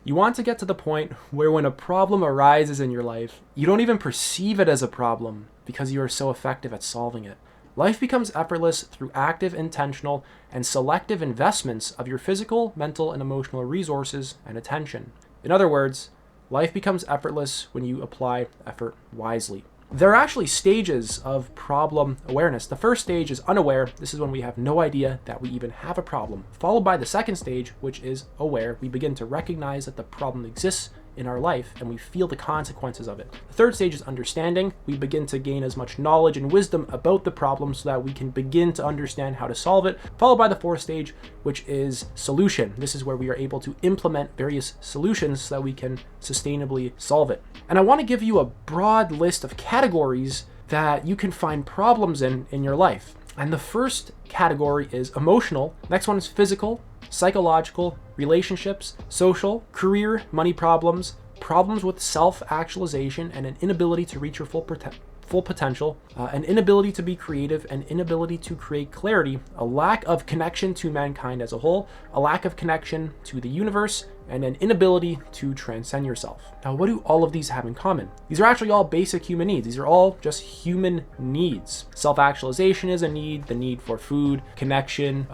You want to get to the point where when a problem arises in your life, you don't even perceive it as a problem because you are so effective at solving it. Life becomes effortless through active, intentional, and selective investments of your physical, mental, and emotional resources and attention. In other words, life becomes effortless when you apply effort wisely. There are actually stages of problem awareness. The first stage is unaware. This is when we have no idea that we even have a problem. Followed by the second stage, which is aware. We begin to recognize that the problem exists in our life and we feel the consequences of it. The third stage is understanding. We begin to gain as much knowledge and wisdom about the problem so that we can begin to understand how to solve it. Followed by the fourth stage, which is solution. This is where we are able to implement various solutions so that we can sustainably solve it. And I want to give you a broad list of categories that you can find problems in your life. And the first category is emotional. Next one is physical, psychological, relationships, social, career, money problems, problems with self-actualization and an inability to reach your full potential, an inability to be creative, an inability to create clarity, a lack of connection to mankind as a whole, a lack of connection to the universe, and an inability to transcend yourself. Now, what do all of these have in common? These are actually all basic human needs. These are all just human needs. Self-actualization is a need, the need for food, connection,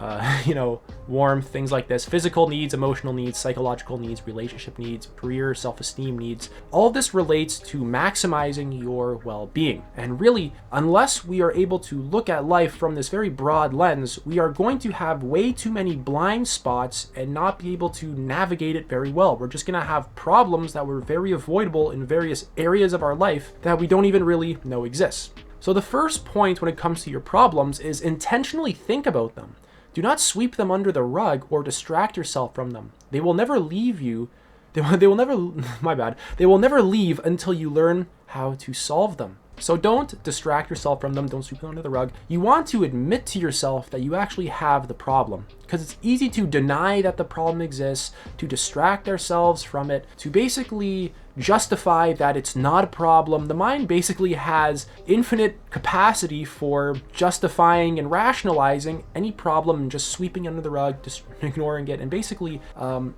warmth, things like this. Physical needs, emotional needs, psychological needs, relationship needs, career, self-esteem needs. All of this relates to maximizing your well-being. And really, unless we are able to look at life from this very broad lens, we are going to have way too many blind spots and not be able to navigate it very well. We're just going to have problems that were very avoidable in various areas of our life that we don't even really know exist. So the first point when it comes to your problems is intentionally think about them. Do not sweep them under the rug or distract yourself from them. They will never leave you. They will never, my bad. They will never leave until you learn how to solve them. So don't distract yourself from them. Don't sweep them under the rug. You want to admit to yourself that you actually have the problem, because it's easy to deny that the problem exists, to distract ourselves from it, to basically justify that it's not a problem. The mind basically has infinite capacity for justifying and rationalizing any problem and just sweeping under the rug, just ignoring it, and basically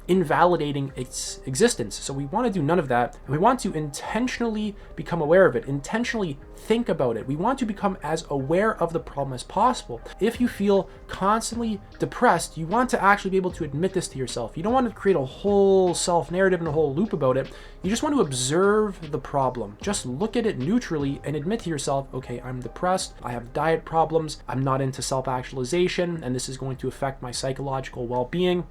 invalidating its existence. So we want to do none of that. And we want to intentionally become aware of it, intentionally think about it. We want to become as aware of the problem as possible. If you feel constantly depressed, you want to actually be able to admit this to yourself. You don't want to create a whole self-narrative and a whole loop about it. You just want to observe the problem. Just look at it neutrally and admit to yourself, okay, I'm depressed, I have diet problems, I'm not into self-actualization, and this is going to affect my psychological well-being.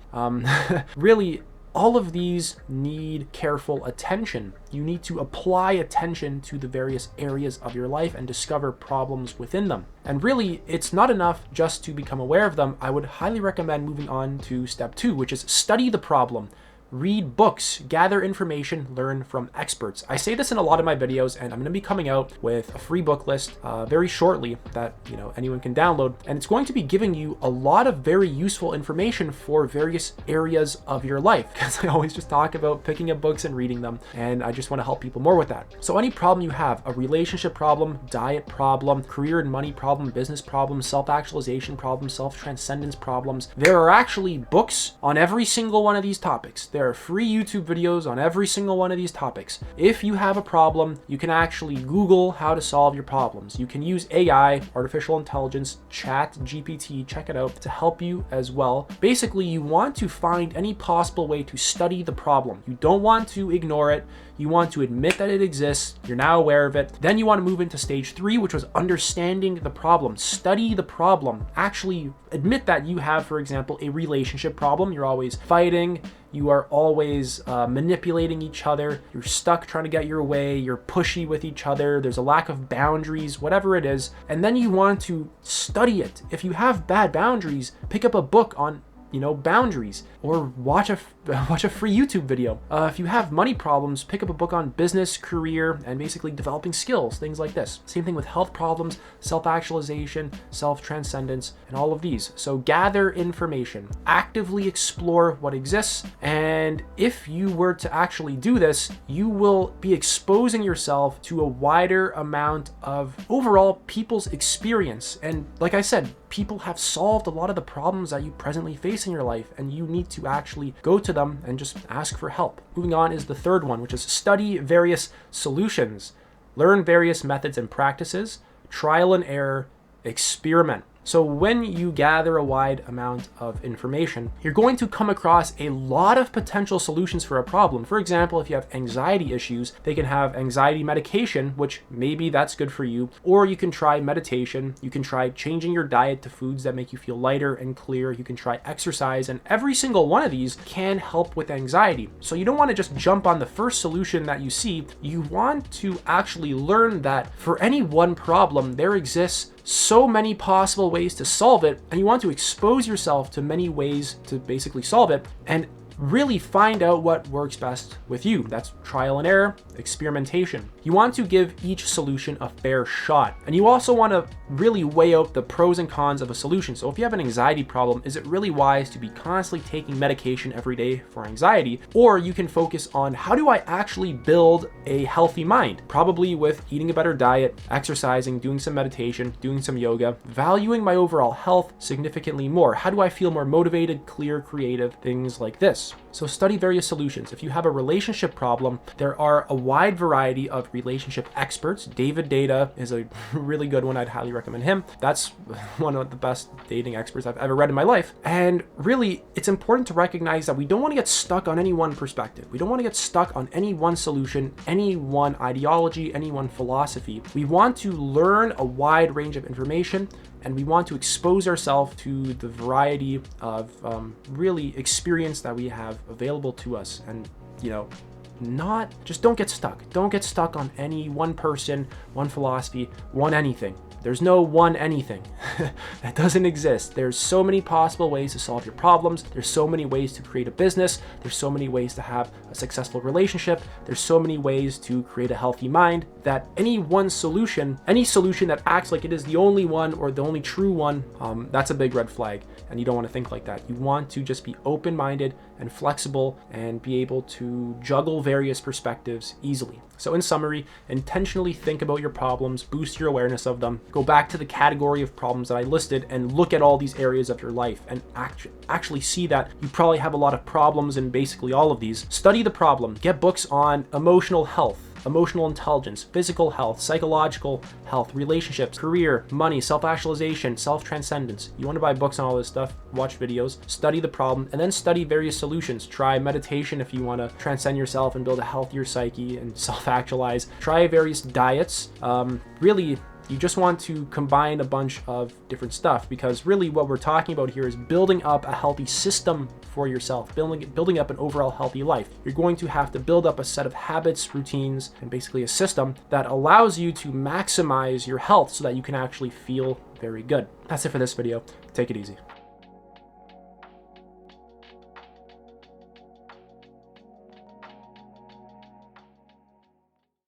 Really, all of these need careful attention. You need to apply attention to the various areas of your life and discover problems within them. And really, it's not enough just to become aware of them. I would highly recommend moving on to step 2, which is study the problem. Read books, gather information, learn from experts. I say this in a lot of my videos, and I'm going to be coming out with a free book list very shortly that anyone can download, and it's going to be giving you a lot of very useful information for various areas of your life, because I always just talk about picking up books and reading them, and I just want to help people more with that. So any problem you have, a relationship problem, diet problem, career and money problem, business problem, self-actualization problem, self-transcendence problems, there are actually books on every single one of these topics. There are free YouTube videos on every single one of these topics. If you have a problem, you can actually Google how to solve your problems. You can use AI, artificial intelligence, ChatGPT, check it out, to help you as well. Basically, you want to find any possible way to study the problem. You don't want to ignore it. You want to admit that it exists. You're now aware of it. Then you want to move into stage 3, which was understanding the problem. Study the problem. Actually admit that you have, for example, a relationship problem. You're always fighting. You are always manipulating each other. You're stuck trying to get your way. You're pushy with each other. There's a lack of boundaries, whatever it is. And then you want to study it. If you have bad boundaries, pick up a book on boundaries, or watch a free YouTube video. If you have money problems, pick up a book on business, career, and basically developing skills, things like this. Same thing with health problems, self-actualization, self-transcendence, and all of these. So gather information, actively explore what exists, and if you were to actually do this, you will be exposing yourself to a wider amount of overall people's experience. And like I said, people have solved a lot of the problems that you presently face in your life, and you need to actually go to them and just ask for help. Moving on is the third one, which is study various solutions, learn various methods and practices, trial and error, experiment. So when you gather a wide amount of information, you're going to come across a lot of potential solutions for a problem. For example, if you have anxiety issues, they can have anxiety medication, which maybe that's good for you, or you can try meditation, you can try changing your diet to foods that make you feel lighter and clear, you can try exercise, and every single one of these can help with anxiety. So you don't want to just jump on the first solution that you see. You want to actually learn that for any one problem, there exists so many possible ways to solve it, and you want to expose yourself to many ways to basically solve it and really find out what works best with you. That's trial and error, experimentation. You want to give each solution a fair shot, and you also want to really weigh out the pros and cons of a solution. So if you have an anxiety problem, is it really wise to be constantly taking medication every day for anxiety? Or you can focus on, how do I actually build a healthy mind? Probably with eating a better diet, exercising, doing some meditation, doing some yoga, valuing my overall health significantly more. How do I feel more motivated, clear, creative, things like this. So study various solutions. If you have a relationship problem, there are a wide variety of relationship experts. David Data is a really good one. I'd highly recommend him. That's one of the best dating experts I've ever read in my life. And really, it's important to recognize that we don't want to get stuck on any one perspective. We don't want to get stuck on any one solution, any one ideology, any one philosophy. We want to learn a wide range of information, and we want to expose ourselves to the variety of really experience that we have available to us. And, don't get stuck. Don't get stuck on any one person, one philosophy, one anything. There's no one anything. That doesn't exist. There's so many possible ways to solve your problems. There's so many ways to create a business. There's so many ways to have a successful relationship. There's so many ways to create a healthy mind, that any one solution, any solution that acts like it is the only one or the only true one, that's a big red flag. And you don't want to think like that. You want to just be open-minded and flexible and be able to juggle various perspectives easily. So in summary, intentionally think about your problems, boost your awareness of them, go back to the category of problems that I listed and look at all these areas of your life and actually see that you probably have a lot of problems in basically all of these. Study the problem, get books on emotional health, emotional intelligence, physical health, psychological health, relationships, career, money, self-actualization, self-transcendence. You want to buy books on all this stuff, watch videos, study the problem, and then study various solutions. Try meditation if you want to transcend yourself and build a healthier psyche and self-actualize. Try various diets. Really, you just want to combine a bunch of different stuff, because really what we're talking about here is building up a healthy system for yourself, building up an overall healthy life. You're going to have to build up a set of habits, routines, and basically a system that allows you to maximize your health so that you can actually feel very good. That's it for this video. Take it easy.